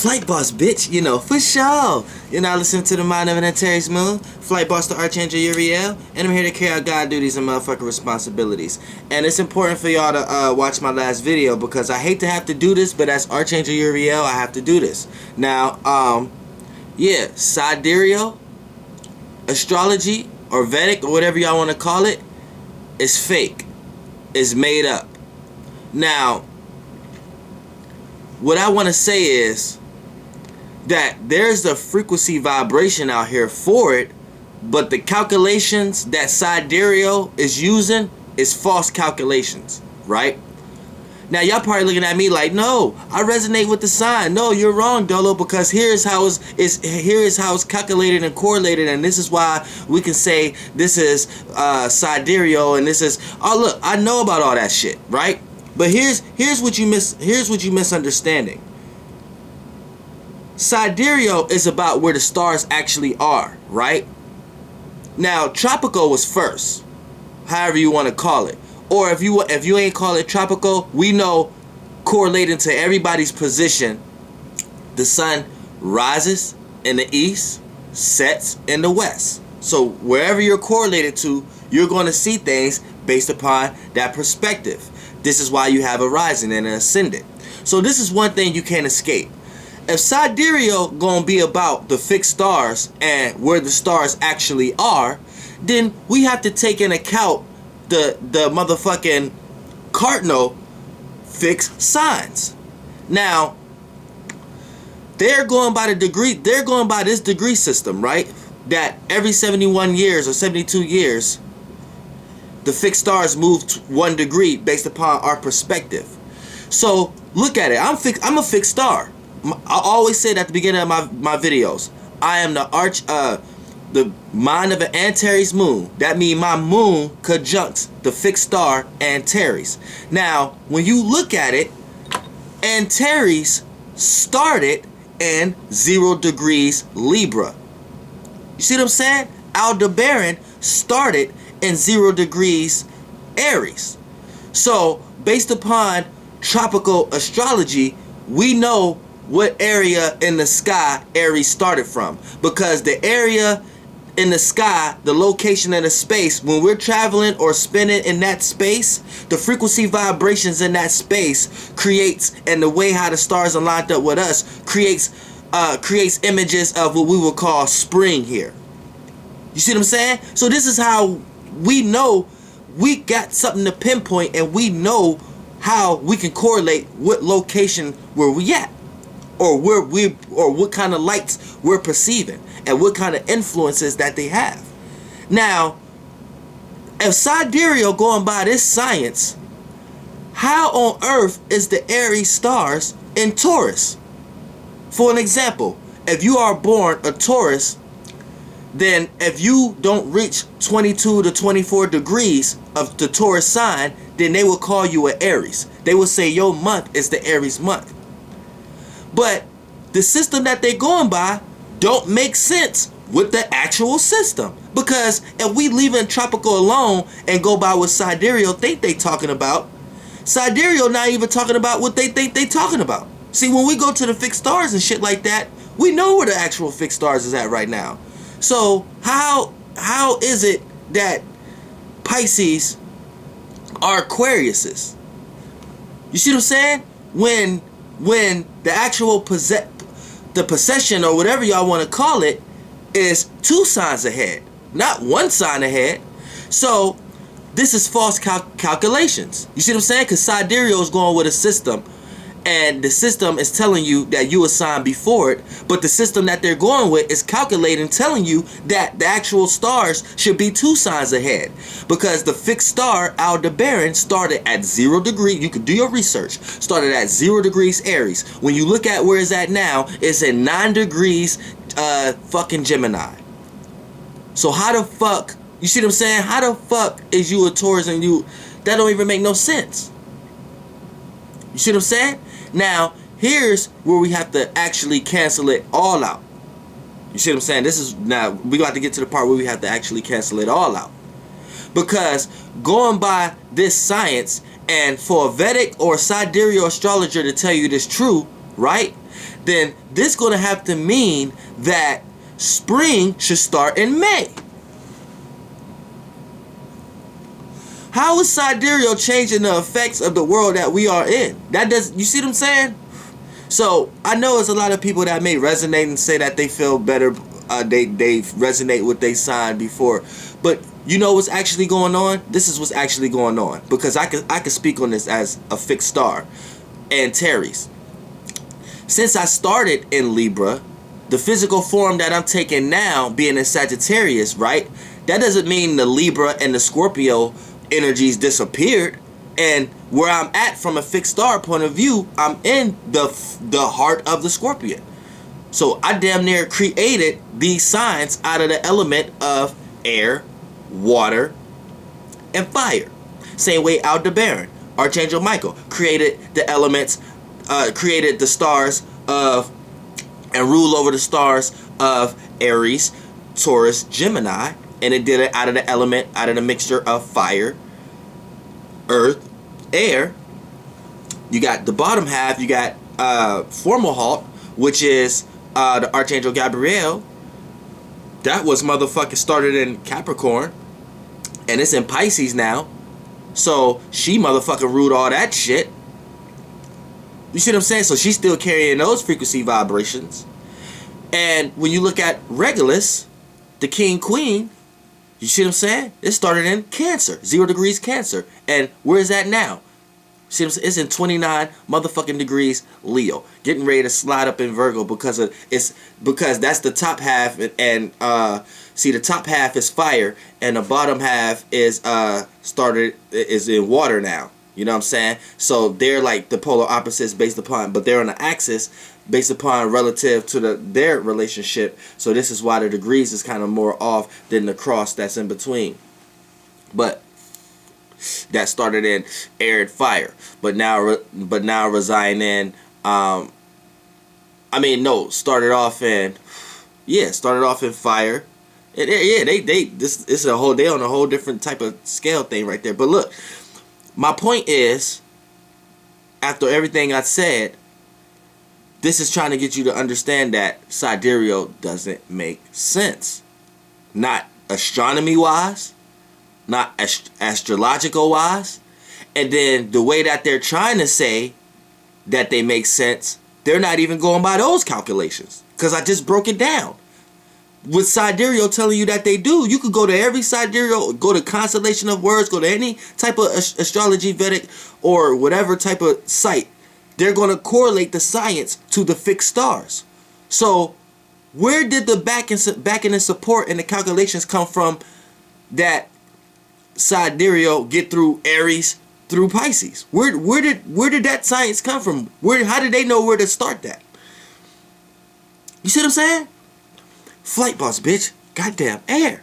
Flight boss, bitch, you know, for sure. You're not listening to the Mind of an Antares Moon, Flight boss, the Archangel Uriel, and I'm here to carry out God duties and motherfucking responsibilities. And it's important for y'all to watch my last video because I hate to have to do this, but as Archangel Uriel, I have to do this. Now, yeah, Sidereal, Astrology, or Vedic, or whatever y'all want to call it, is fake. It's made up. Now, what I want to say is that there's a frequency vibration out here for it, but the calculations that Sidereal is using is false calculations, right? Now y'all probably looking at me like, no, I resonate with the sign. No, you're wrong, Dolo, because here is how it's calculated and correlated, and this is why we can say this is Sidereal and this is, oh look, I know about all that shit, right? But here's what you misunderstanding. Sidereal is about where the stars actually are, right? Now, tropical was first, however you want to call it. Or if you ain't call it tropical, we know correlating to everybody's position, the sun rises in the east, sets in the west. So wherever you're correlated to, you're going to see things based upon that perspective. This is why you have a rising and an ascendant. So this is one thing you can't escape. If Sidereal gonna be about the fixed stars and where the stars actually are, then we have to take into account the motherfucking cardinal fixed signs. Now, they're going by the degree, they're going by this degree system, right? That every 71 years or 72 years, the fixed stars move 1 degree based upon our perspective. So look at it. I'm a fixed star. I always say it at the beginning of my videos. I am the mind of an Antares moon. That means my moon conjuncts the fixed star Antares. Now, when you look at it, Antares started in 0 degrees Libra. You see what I'm saying? Aldebaran started in 0 degrees Aries. So, based upon tropical astrology, we know what area in the sky Aries started from, because the area in the sky, the location in the space, when we're traveling or spinning in that space, the frequency vibrations in that space creates, and the way how the stars are lined up with us creates images of what we would call spring here. You see what I'm saying? So this is how we know we got something to pinpoint, and we know how we can correlate what location where we at, or what kind of lights we're perceiving, and what kind of influences that they have. Now, if Sidereal going by this science, how on earth is the Aries stars in Taurus? For an example, if you are born a Taurus, then if you don't reach 22 to 24 degrees of the Taurus sign, then they will call you an Aries. They will say your month is the Aries month. But the system that they're going by don't make sense with the actual system. Because if we leaving tropical alone and go by what Sidereal think they talking about, Sidereal not even talking about what they think they talking about. See, when we go to the fixed stars and shit like that, we know where the actual fixed stars is at right now. So how is it that Pisces are Aquariuses? You see what I'm saying? When the actual possession, or whatever y'all want to call it, is 2 signs ahead, not 1 sign ahead. So this is false calculations. You see what I'm saying? Because Sidereal is going with a system, and the system is telling you that you assigned before it, but the system that they're going with is calculating, telling you that the actual stars should be 2 signs ahead, because the fixed star Aldebaran started at 0 degree. You can do your research. Started at 0 degrees Aries. When you look at where it's at now, it's at 9 degrees fucking Gemini. So how the fuck, you see what I'm saying? How the fuck is you a Taurus and you, that don't even make no sense. You see what I'm saying? Now, here's where we have to actually cancel it all out. You see what I'm saying? This is, now, we got to get to the part where we have to actually cancel it all out. Because going by this science, and for a Vedic or Sidereal astrologer to tell you this true, right? then this going to have to mean that spring should start in May. How is sidereal changing the effects of the world that we are in? You see what I'm saying? So I know there's a lot of people that may resonate and say that they feel better. They resonate with their sign before, but you know what's actually going on? This is what's actually going on, because I could speak on this as a fixed star and Aries. Since I started in Libra, the physical form that I'm taking now, being in Sagittarius, right? That doesn't mean the Libra and the Scorpio energies disappeared. And where I'm at from a fixed star point of view, I'm in the heart of the Scorpion. So I damn near created these signs out of the element of air, water, and fire. Same way Aldebaran, Archangel Michael, created the elements, created the stars of, and rule over the stars of Aries, Taurus, Gemini, and it did it out of the element, out of the mixture of fire, earth, air. You got the bottom half, you got Formalhaut, which is the Archangel Gabriel. That was motherfucking started in Capricorn, and it's in Pisces now. So she motherfucking ruled all that shit. You see what I'm saying? So she's still carrying those frequency vibrations. And when you look at Regulus, the King Queen, you see what I'm saying? It started in Cancer, 0 degrees Cancer. And where is that now? See what I'm saying? It's in 29 motherfucking degrees Leo, getting ready to slide up in Virgo because that's the top half, and see, the top half is fire and the bottom half is is in water now. You know what I'm saying? So they're like the polar opposites based upon, but they're on the axis based upon relative to their relationship. So this is why the degrees is kind of more off than the cross that's in between. But that started in air and fire, but now residing in started off in fire. This is a whole, they on a whole different type of scale thing right there. But look, my point is, after everything I said, this is trying to get you to understand that sidereal doesn't make sense. Not astronomy wise, not astrological wise, and then the way that they're trying to say that they make sense, they're not even going by those calculations, because I just broke it down. With sidereal telling you that they do, you could go to every sidereal, go to Constellation of Words, go to any type of astrology, Vedic, or whatever type of site. They're going to correlate the science to the fixed stars. So where did the backing and support and the calculations come from that sidereal get through Aries through Pisces? Where did that science come from? How did they know where to start that? You see what I'm saying? Flight boss, bitch. Goddamn air.